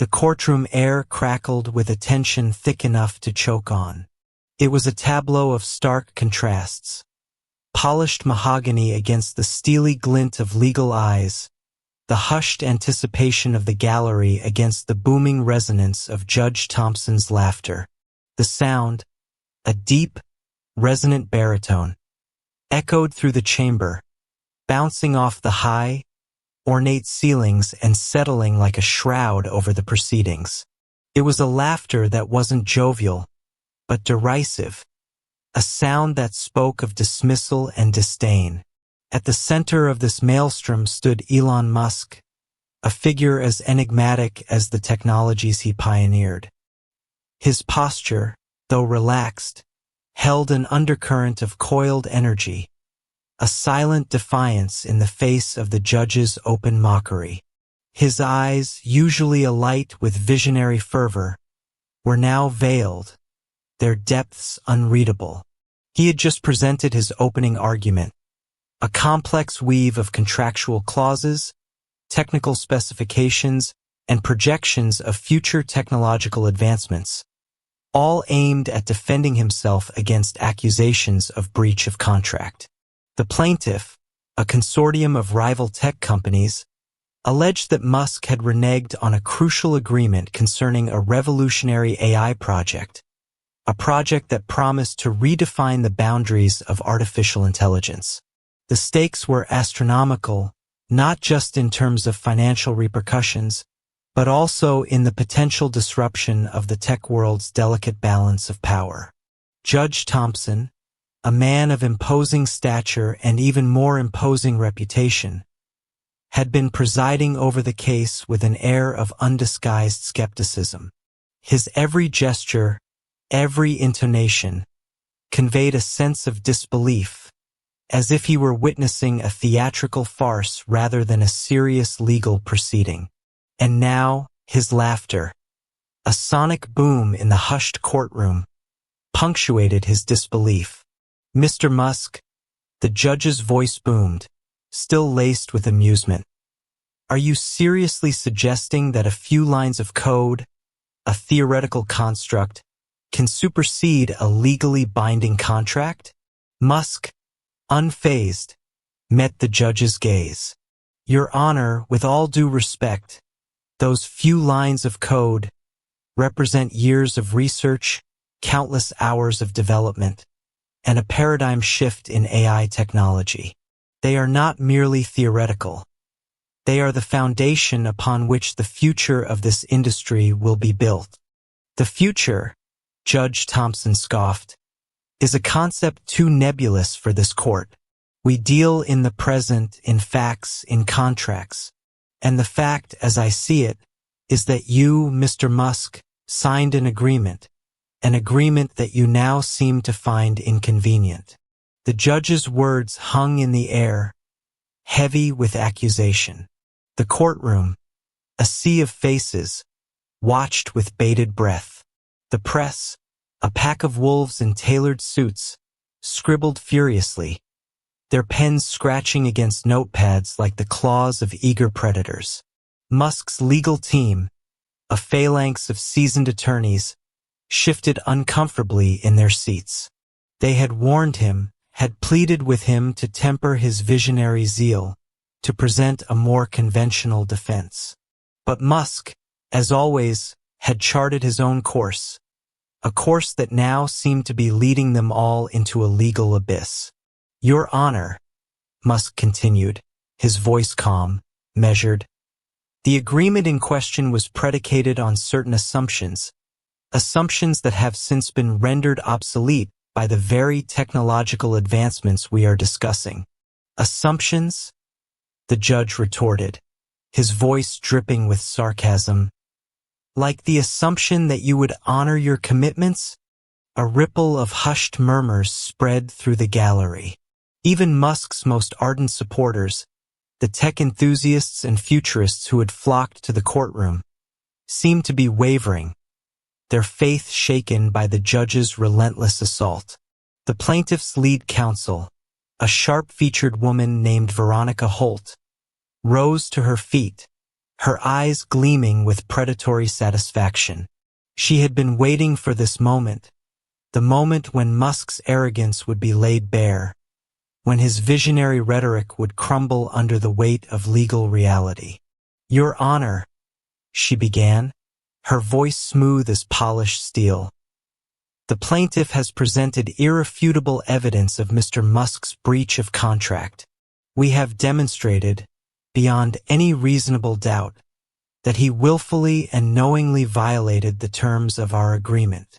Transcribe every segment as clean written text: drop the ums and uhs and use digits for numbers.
The courtroom air crackled with a tension thick enough to choke on. It was a tableau of stark contrasts. Polished mahogany against the steely glint of legal eyes, the hushed anticipation of the gallery against the booming resonance of Judge Thompson's laughter. The sound, a deep, resonant baritone, echoed through the chamber, bouncing off the high, ornate ceilings and settling like a shroud over the proceedings. It was a laughter that wasn't jovial, but derisive, a sound that spoke of dismissal and disdain. At the center of this maelstrom stood Elon Musk, a figure as enigmatic as the technologies he pioneered. His posture, though relaxed, held an undercurrent of coiled energy, a silent defiance in the face of the judge's open mockery. His eyes, usually alight with visionary fervor, were now veiled, their depths unreadable. He had just presented his opening argument, a complex weave of contractual clauses, technical specifications, and projections of future technological advancements, all aimed at defending himself against accusations of breach of contract. The plaintiff, a consortium of rival tech companies, alleged that Musk had reneged on a crucial agreement concerning a revolutionary AI project, a project that promised to redefine the boundaries of artificial intelligence. The stakes were astronomical, not just in terms of financial repercussions, but also in the potential disruption of the tech world's delicate balance of power. Judge Thompson, a man of imposing stature and even more imposing reputation, had been presiding over the case with an air of undisguised skepticism. His every gesture, every intonation, conveyed a sense of disbelief, as if he were witnessing a theatrical farce rather than a serious legal proceeding. And now, his laughter, a sonic boom in the hushed courtroom, punctuated his disbelief. "Mr. Musk," the judge's voice boomed, still laced with amusement. "Are you seriously suggesting that a few lines of code, a theoretical construct, can supersede a legally binding contract?" Musk, unfazed, met the judge's gaze. "Your Honor, with all due respect, those few lines of code represent years of research, countless hours of development, and a paradigm shift in AI technology. They are not merely theoretical. They are the foundation upon which the future of this industry will be built." "The future," Judge Thompson scoffed, "is a concept too nebulous for this court. We deal in the present, in facts, in contracts. And the fact, as I see it, is that you, Mr. Musk, signed an agreement that you now seem to find inconvenient." The judge's words hung in the air, heavy with accusation. The courtroom, a sea of faces, watched with bated breath. The press, a pack of wolves in tailored suits, scribbled furiously, their pens scratching against notepads like the claws of eager predators. Musk's legal team, a phalanx of seasoned attorneys, shifted uncomfortably in their seats. They had warned him, had pleaded with him to temper his visionary zeal, to present a more conventional defense. But Musk, as always, had charted his own course, a course that now seemed to be leading them all into a legal abyss. "Your Honor," Musk continued, his voice calm, measured, "the agreement in question was predicated on certain assumptions that have since been rendered obsolete by the very technological advancements we are discussing." "Assumptions?" the judge retorted, his voice dripping with sarcasm. "Like the assumption that you would honor your commitments?" A ripple of hushed murmurs spread through the gallery. Even Musk's most ardent supporters, the tech enthusiasts and futurists who had flocked to the courtroom, seemed to be wavering, their faith shaken by the judge's relentless assault. The plaintiff's lead counsel, a sharp-featured woman named Veronica Holt, rose to her feet, her eyes gleaming with predatory satisfaction. She had been waiting for this moment, the moment when Musk's arrogance would be laid bare, when his visionary rhetoric would crumble under the weight of legal reality. "Your Honor," she began, her voice smooth as polished steel. "The plaintiff has presented irrefutable evidence of Mr. Musk's breach of contract. We have demonstrated, beyond any reasonable doubt, that he willfully and knowingly violated the terms of our agreement."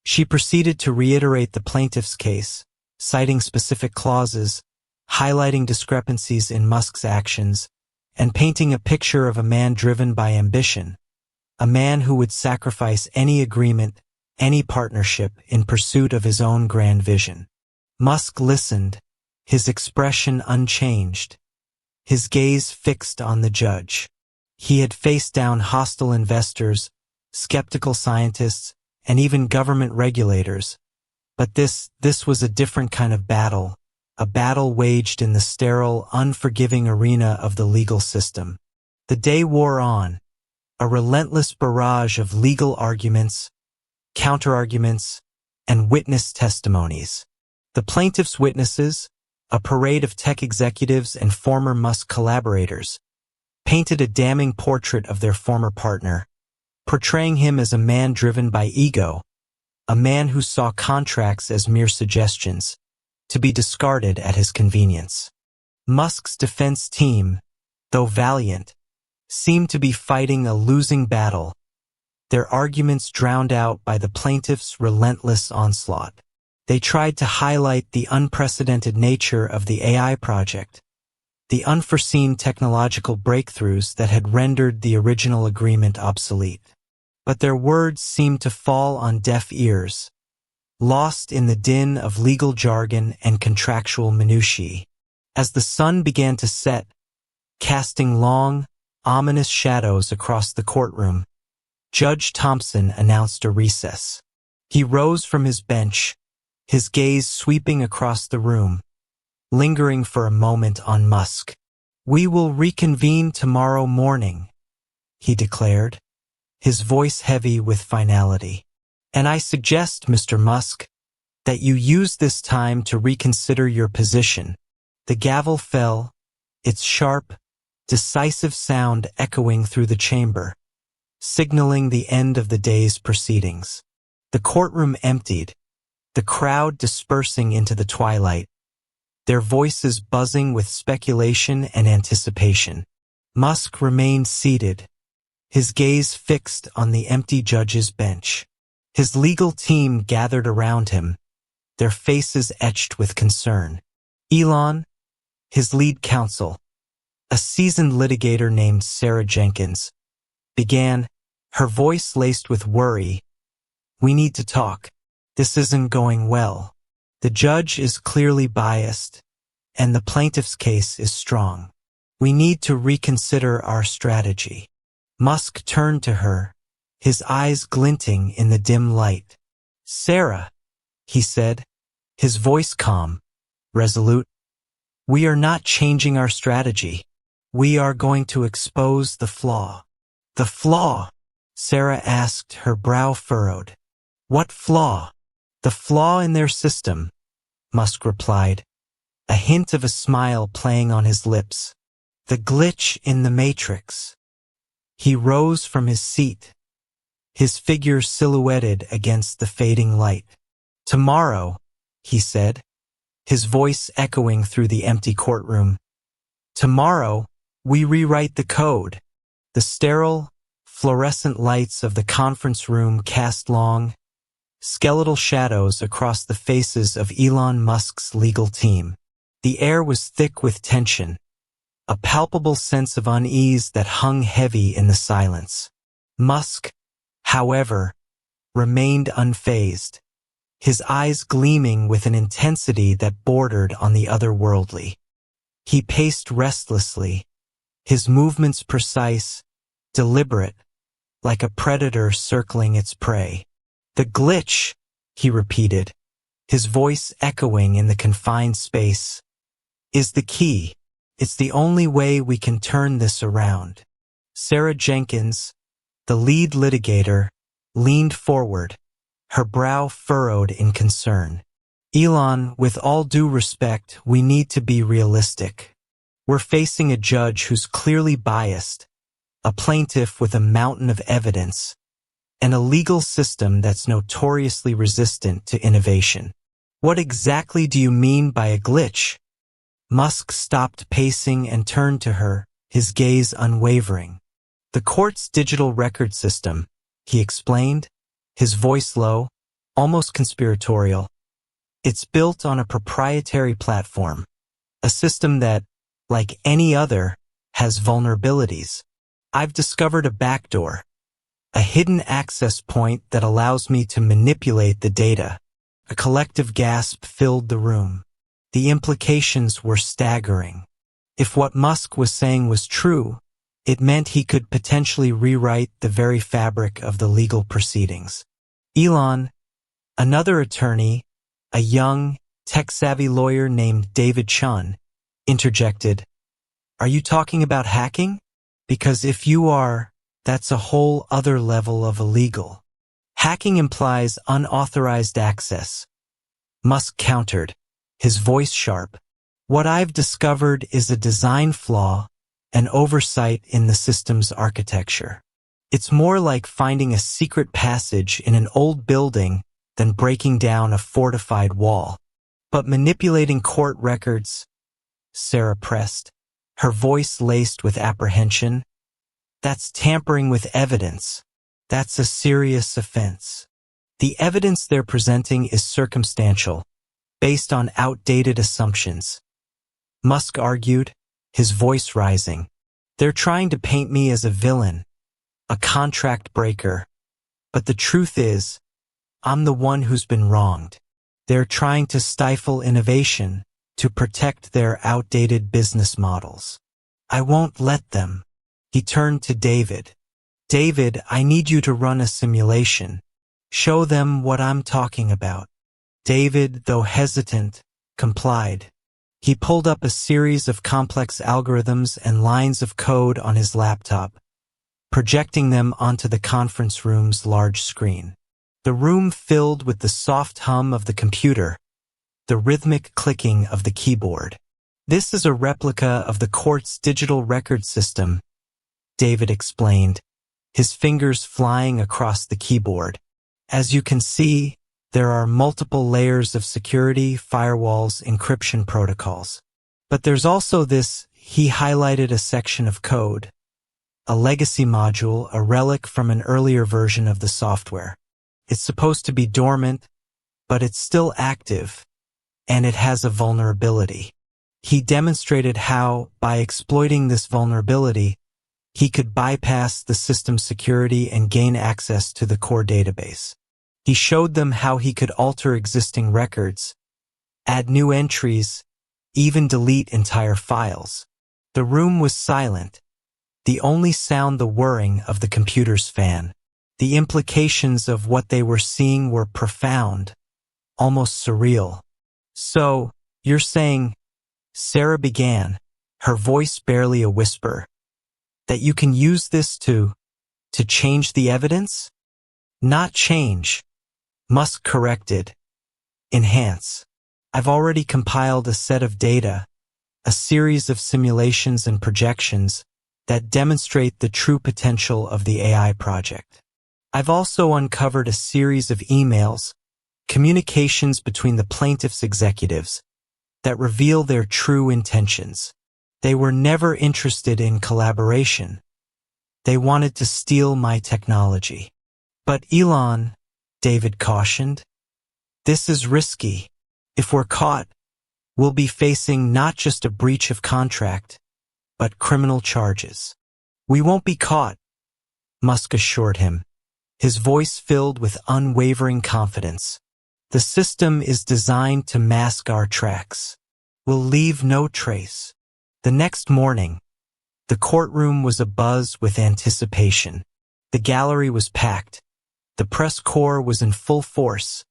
She proceeded to reiterate the plaintiff's case, citing specific clauses, highlighting discrepancies in Musk's actions, and painting a picture of a man driven by ambition, a man who would sacrifice any agreement, any partnership in pursuit of his own grand vision. Musk listened, his expression unchanged, his gaze fixed on the judge. He had faced down hostile investors, skeptical scientists, and even government regulators. But this was a different kind of battle, a battle waged in the sterile, unforgiving arena of the legal system. The day wore on, a relentless barrage of legal arguments, counterarguments, and witness testimonies. The plaintiff's witnesses, a parade of tech executives and former Musk collaborators, painted a damning portrait of their former partner, portraying him as a man driven by ego, a man who saw contracts as mere suggestions, to be discarded at his convenience. Musk's defense team, though valiant, seemed to be fighting a losing battle, their arguments drowned out by the plaintiff's relentless onslaught. They tried to highlight the unprecedented nature of the AI project, the unforeseen technological breakthroughs that had rendered the original agreement obsolete. But their words seemed to fall on deaf ears, lost in the din of legal jargon and contractual minutiae. As the sun began to set, casting long, ominous shadows across the courtroom, Judge Thompson announced a recess. He rose from his bench, his gaze sweeping across the room, lingering for a moment on Musk. "We will reconvene tomorrow morning," he declared, his voice heavy with finality. "And I suggest, Mr. Musk, that you use this time to reconsider your position." The gavel fell, its sharp, decisive sound echoing through the chamber, signaling the end of the day's proceedings. The courtroom emptied, the crowd dispersing into the twilight, their voices buzzing with speculation and anticipation. Musk remained seated, his gaze fixed on the empty judge's bench. His legal team gathered around him, their faces etched with concern. Elon, his lead counsel, a seasoned litigator named Sarah Jenkins, began, her voice laced with worry. "We need to talk. This isn't going well. The judge is clearly biased, and the plaintiff's case is strong. We need to reconsider our strategy." Musk turned to her, his eyes glinting in the dim light. "Sarah," he said, his voice calm, resolute, "we are not changing our strategy. We are going to expose the flaw." "The flaw?" Sarah asked, her brow furrowed. "What flaw?" "The flaw in their system," Musk replied, a hint of a smile playing on his lips. "The glitch in the matrix." He rose from his seat, his figure silhouetted against the fading light. "Tomorrow," he said, his voice echoing through the empty courtroom, "tomorrow, we rewrite the code." The sterile, fluorescent lights of the conference room cast long, skeletal shadows across the faces of Elon Musk's legal team. The air was thick with tension, a palpable sense of unease that hung heavy in the silence. Musk, however, remained unfazed, his eyes gleaming with an intensity that bordered on the otherworldly. He paced restlessly, his movements precise, deliberate, like a predator circling its prey. "The glitch," he repeated, his voice echoing in the confined space, "is the key. It's the only way we can turn this around." Sarah Jenkins, the lead litigator, leaned forward, her brow furrowed in concern. Elon, with all due respect, we need to be realistic. We're facing a judge who's clearly biased, a plaintiff with a mountain of evidence, and a legal system that's notoriously resistant to innovation. What exactly do you mean by a glitch? Musk stopped pacing and turned to her, his gaze unwavering. The court's digital record system, he explained, his voice low, almost conspiratorial. It's built on a proprietary platform, a system that, like any other, has vulnerabilities. I've discovered a backdoor, a hidden access point that allows me to manipulate the data. A collective gasp filled the room. The implications were staggering. If what Musk was saying was true, it meant he could potentially rewrite the very fabric of the legal proceedings. Elon, another attorney, a young, tech-savvy lawyer named David Chun, interjected, "Are you talking about hacking? Because if you are, that's a whole other level of illegal. Hacking implies unauthorized access." Musk countered, his voice sharp. "What I've discovered is a design flaw, an oversight in the system's architecture. It's more like finding a secret passage in an old building than breaking down a fortified wall. But manipulating court records," Sarah pressed, her voice laced with apprehension, "that's tampering with evidence. That's a serious offense. The evidence they're presenting is circumstantial, based on outdated assumptions," Musk argued, his voice rising. "They're trying to paint me as a villain, a contract breaker. But the truth is, I'm the one who's been wronged. They're trying to stifle innovation, to protect their outdated business models. I won't let them." He turned to David. "David, I need you to run a simulation. Show them what I'm talking about." David, though hesitant, complied. He pulled up a series of complex algorithms and lines of code on his laptop, projecting them onto the conference room's large screen. The room filled with the soft hum of the computer, the rhythmic clicking of the keyboard. "This is a replica of the court's digital record system," David explained, his fingers flying across the keyboard. "As you can see, there are multiple layers of security, firewalls, encryption protocols. But there's also this," he highlighted a section of code, "a legacy module, a relic from an earlier version of the software. It's supposed to be dormant, but it's still active, and it has a vulnerability." He demonstrated how, by exploiting this vulnerability, he could bypass the system's security and gain access to the core database. He showed them how he could alter existing records, add new entries, even delete entire files. The room was silent, the only sound the whirring of the computer's fan. The implications of what they were seeing were profound, almost surreal. "So, you're saying," Sarah began, her voice barely a whisper, "that you can use this to change the evidence?" "Not change," Musk corrected. "Enhance. I've already compiled a set of data, a series of simulations and projections that demonstrate the true potential of the AI project. I've also uncovered a series of emails, communications between the plaintiff's executives, that reveal their true intentions. They were never interested in collaboration. They wanted to steal my technology." "But Elon," David cautioned, "this is risky. If we're caught, we'll be facing not just a breach of contract, but criminal charges." "We won't be caught," Musk assured him, his voice filled with unwavering confidence. "The system is designed to mask our tracks. We'll leave no trace." The next morning, the courtroom was abuzz with anticipation. The gallery was packed, the press corps was in full force,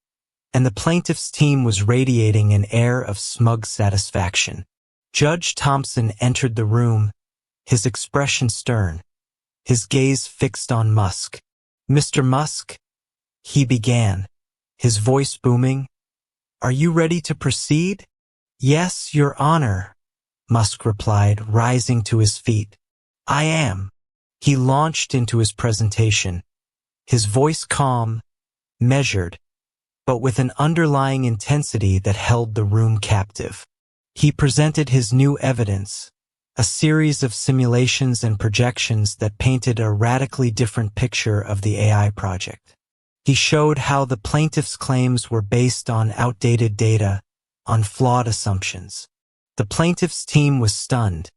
and the plaintiff's team was radiating an air of smug satisfaction. Judge Thompson entered the room, his expression stern. his gaze fixed on Musk. "Mr. Musk," he began, his voice booming, "are you ready to proceed?" "Yes, Your Honor," Musk replied, rising to his feet. "I am." He launched into his presentation, his voice calm, measured, but with an underlying intensity that held the room captive. He presented his new evidence, a series of simulations and projections that painted a radically different picture of the AI project. He showed how the plaintiff's claims were based on outdated data, on flawed assumptions. The plaintiff's team was stunned,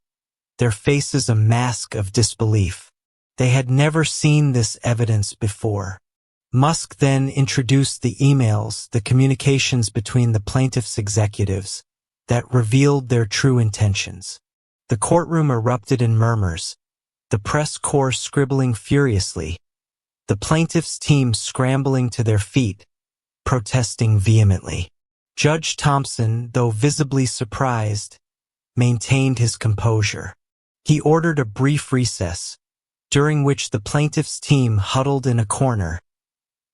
their faces a mask of disbelief. They had never seen this evidence before. Musk then introduced the emails, the communications between the plaintiff's executives, that revealed their true intentions. The courtroom erupted in murmurs, the press corps scribbling furiously, the plaintiff's team scrambling to their feet, protesting vehemently. Judge Thompson, though visibly surprised, maintained his composure. He ordered a brief recess, during which the plaintiff's team huddled in a corner,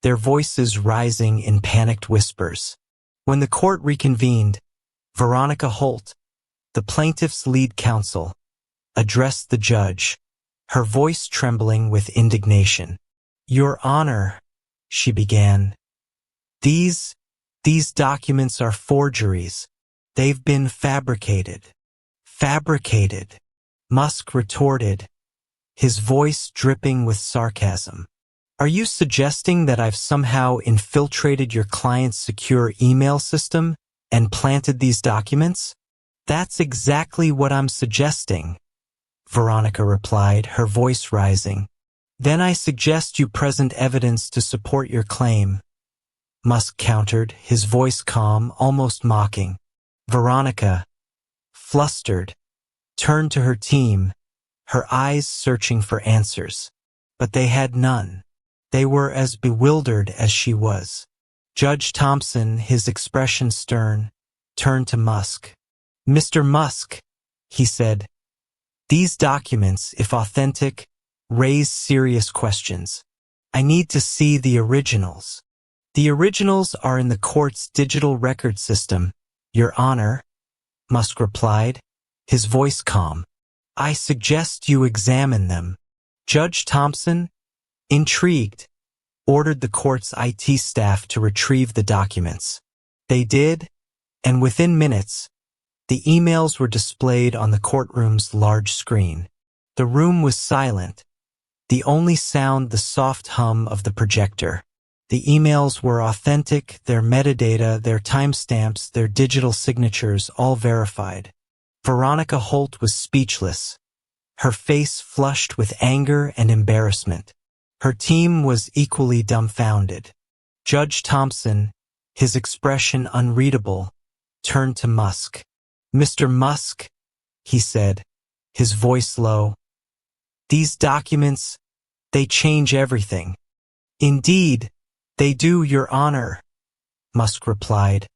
their voices rising in panicked whispers. When the court reconvened, Veronica Holt, the plaintiff's lead counsel, addressed the judge, her voice trembling with indignation. "Your Honor," she began, These documents are forgeries. They've been fabricated." "Fabricated," Musk retorted, his voice dripping with sarcasm. "Are you suggesting that I've somehow infiltrated your client's secure email system and planted these documents?" "That's exactly what I'm suggesting," Veronica replied, her voice rising. "Then I suggest you present evidence to support your claim," Musk countered, his voice calm, almost mocking. Veronica, flustered, turned to her team, her eyes searching for answers. But they had none. They were as bewildered as she was. Judge Thompson, his expression stern, turned to Musk. "Mr. Musk," he said, "these documents, if authentic, raise serious questions. I need to see the originals." "The originals are in the court's digital record system, Your Honor," Musk replied, his voice calm. "I suggest you examine them." Judge Thompson, intrigued, ordered the court's IT staff to retrieve the documents. They did, and within minutes, the emails were displayed on the courtroom's large screen. The room was silent, the only sound the soft hum of the projector. The emails were authentic, their metadata, their timestamps, their digital signatures, all verified. Veronica Holt was speechless, her face flushed with anger and embarrassment. Her team was equally dumbfounded. Judge Thompson, his expression unreadable, turned to Musk. "Mr. Musk," he said, his voice low, "these documents, they change everything." "Indeed, they do, Your Honor," Musk replied,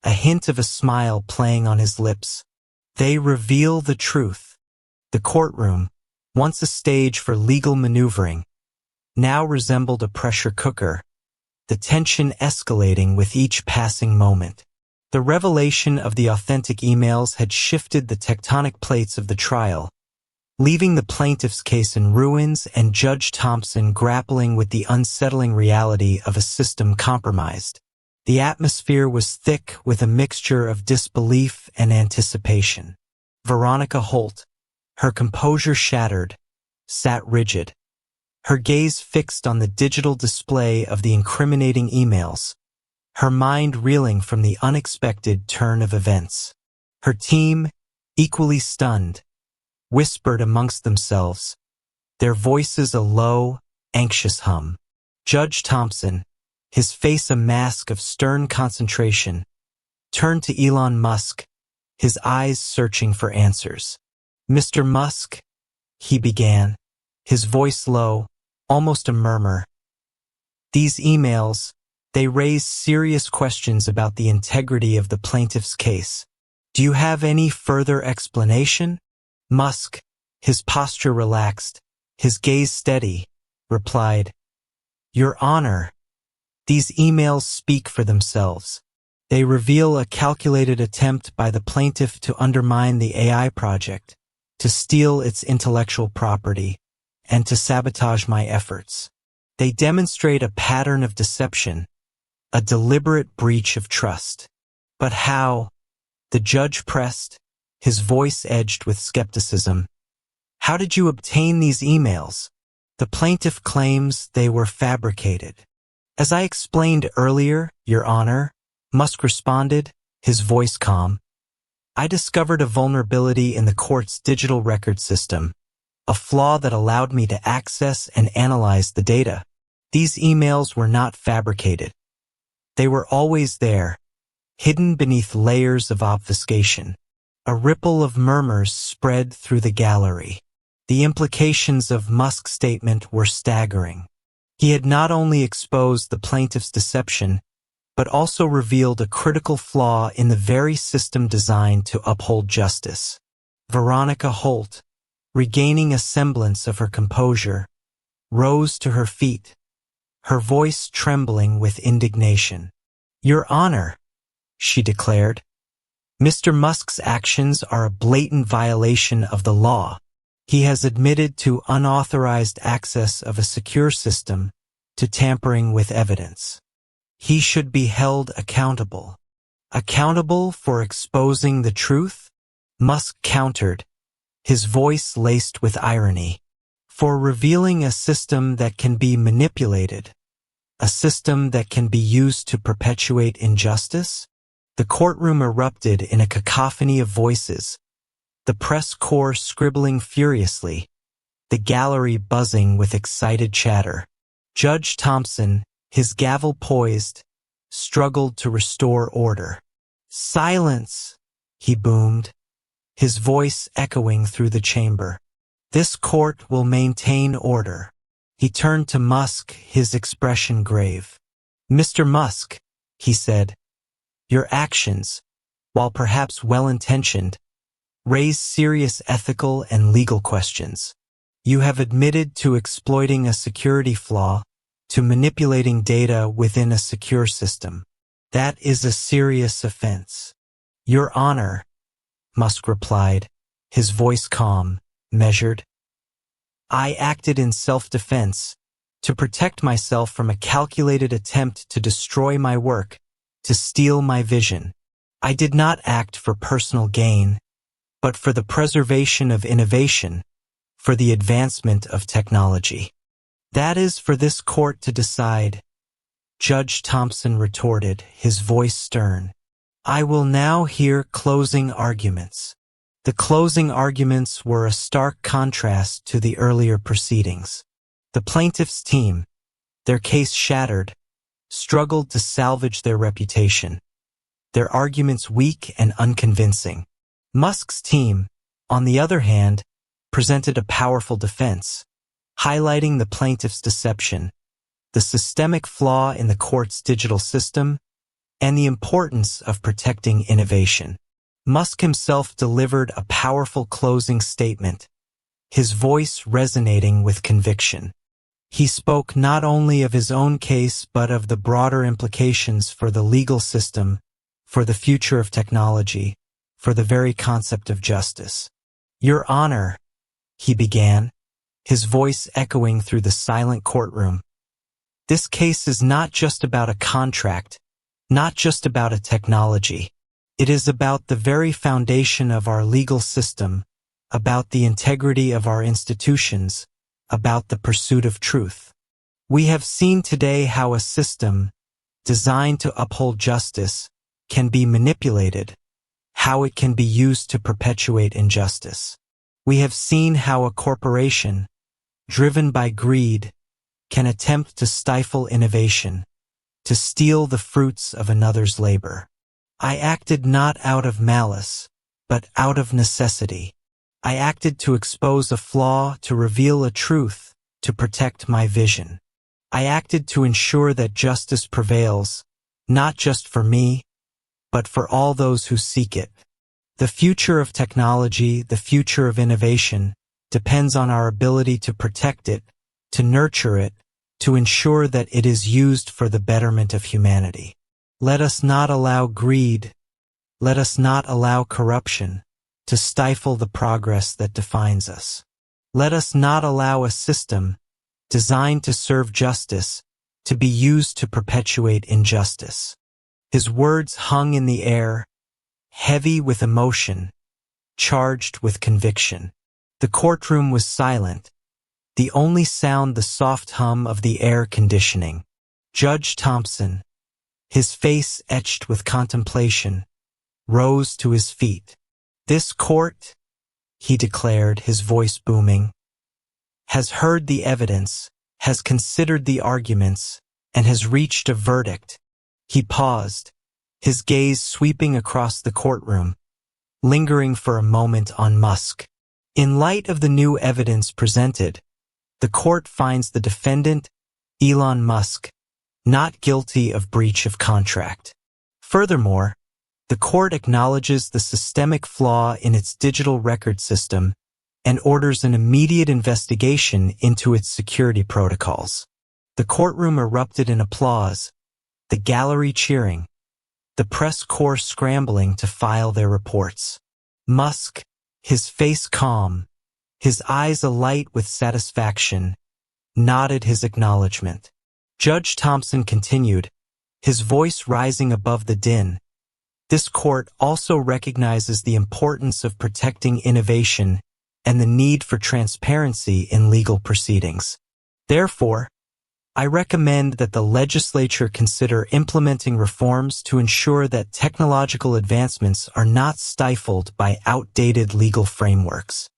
a hint of a smile playing on his lips. "They reveal the truth." The courtroom, once a stage for legal maneuvering, now resembled a pressure cooker, the tension escalating with each passing moment. The revelation of the authentic emails had shifted the tectonic plates of the trial, leaving the plaintiff's case in ruins and Judge Thompson grappling with the unsettling reality of a system compromised. The atmosphere was thick with a mixture of disbelief and anticipation. Veronica Holt, her composure shattered, sat rigid, her gaze fixed on the digital display of the incriminating emails, her mind reeling from the unexpected turn of events. Her team, equally stunned, whispered amongst themselves, their voices a low, anxious hum. Judge Thompson, his face a mask of stern concentration, turned to Elon Musk, his eyes searching for answers. "Mr. Musk," he began, his voice low, almost a murmur. "These emails, they raise serious questions about the integrity of the plaintiff's case. Do you have any further explanation?" Musk, his posture relaxed, his gaze steady, replied, "Your Honor, these emails speak for themselves. They reveal a calculated attempt by the plaintiff to undermine the AI project, to steal its intellectual property, and to sabotage my efforts. They demonstrate a pattern of deception, a deliberate breach of trust." "But how?" the judge pressed, his voice edged with skepticism. "How did you obtain these emails?" "The plaintiff claims they were fabricated." "As I explained earlier, Your Honor," Musk responded, his voice calm, "I discovered a vulnerability in the court's digital record system, a flaw that allowed me to access and analyze the data. These emails were not fabricated. They were always there, hidden beneath layers of obfuscation." A ripple of murmurs spread through the gallery. The implications of Musk's statement were staggering. He had not only exposed the plaintiff's deception, but also revealed a critical flaw in the very system designed to uphold justice. Veronica Holt, regaining a semblance of her composure, rose to her feet, her voice trembling with indignation. "Your Honor," she declared, "Mr. Musk's actions are a blatant violation of the law. He has admitted to unauthorized access of a secure system, to tampering with evidence. He should be held accountable." "Accountable for exposing the truth?" Musk countered, his voice laced with irony. "For revealing a system that can be manipulated, a system that can be used to perpetuate injustice?" The courtroom erupted in a cacophony of voices, the press corps scribbling furiously, the gallery buzzing with excited chatter. Judge Thompson, his gavel poised, struggled to restore order. "Silence!" he boomed, his voice echoing through the chamber. "This court will maintain order." He turned to Musk, his expression grave. "Mr. Musk," he said, "your actions, while perhaps well-intentioned, raise serious ethical and legal questions. You have admitted to exploiting a security flaw, to manipulating data within a secure system. That is a serious offense." "Your Honor," Musk replied, his voice calm, measured, "I acted in self-defense, to protect myself from a calculated attempt to destroy my work, to steal my vision. I did not act for personal gain, but for the preservation of innovation, for the advancement of technology." "That is for this court to decide," Judge Thompson retorted, his voice stern. "I will now hear closing arguments." The closing arguments were a stark contrast to the earlier proceedings. The plaintiff's team, their case shattered, struggled to salvage their reputation, their arguments weak and unconvincing. Musk's team, on the other hand, presented a powerful defense, highlighting the plaintiff's deception, the systemic flaw in the court's digital system, and the importance of protecting innovation. Musk himself delivered a powerful closing statement, his voice resonating with conviction. He spoke not only of his own case but of the broader implications for the legal system, for the future of technology, for the very concept of justice. "Your Honor," he began, his voice echoing through the silent courtroom, "this case is not just about a contract, not just about a technology. It is about the very foundation of our legal system, about the integrity of our institutions, about the pursuit of truth. We have seen today how a system, designed to uphold justice, can be manipulated, how it can be used to perpetuate injustice. We have seen how a corporation, driven by greed, can attempt to stifle innovation, to steal the fruits of another's labor. I acted not out of malice, but out of necessity. I acted to expose a flaw, to reveal a truth, to protect my vision. I acted to ensure that justice prevails, not just for me, but for all those who seek it. The future of technology, the future of innovation, depends on our ability to protect it, to nurture it, to ensure that it is used for the betterment of humanity. Let us not allow greed, let us not allow corruption to stifle the progress that defines us. Let us not allow a system designed to serve justice to be used to perpetuate injustice. His words hung in the air, heavy with emotion, charged with conviction. The courtroom was silent, the only sound the soft hum of the air conditioning. Judge Thompson, his face etched with contemplation, rose to his feet. This court, he declared, his voice booming, has heard the evidence, has considered the arguments, and has reached a verdict. He paused, his gaze sweeping across the courtroom, lingering for a moment on Musk. In light of the new evidence presented, the court finds the defendant, Elon Musk, not guilty of breach of contract. Furthermore, the court acknowledges the systemic flaw in its digital record system and orders an immediate investigation into its security protocols. The courtroom erupted in applause, the gallery cheering, the press corps scrambling to file their reports. Musk, his face calm, his eyes alight with satisfaction, nodded his acknowledgement. Judge Thompson continued, his voice rising above the din. This court also recognizes the importance of protecting innovation and the need for transparency in legal proceedings. Therefore, I recommend that the legislature consider implementing reforms to ensure that technological advancements are not stifled by outdated legal frameworks.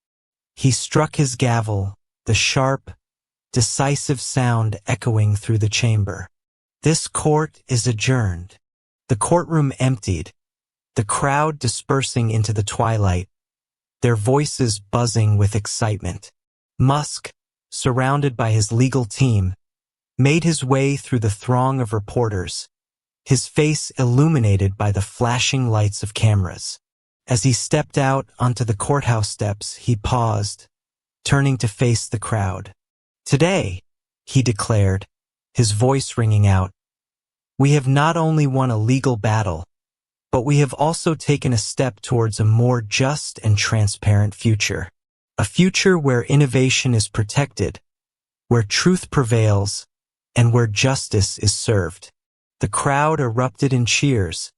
He struck his gavel, the sharp, decisive sound echoing through the chamber. This court is adjourned. The courtroom emptied, the crowd dispersing into the twilight, their voices buzzing with excitement. Musk, surrounded by his legal team, made his way through the throng of reporters, his face illuminated by the flashing lights of cameras. As he stepped out onto the courthouse steps, he paused, turning to face the crowd. Today, he declared, his voice ringing out, we have not only won a legal battle, but we have also taken a step towards a more just and transparent future. A future where innovation is protected, where truth prevails, and where justice is served. The crowd erupted in cheers,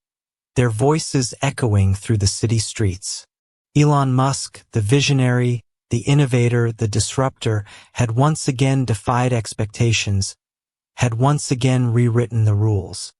their voices echoing through the city streets. Elon Musk, the visionary, the innovator, the disruptor, had once again defied expectations, had once again rewritten the rules.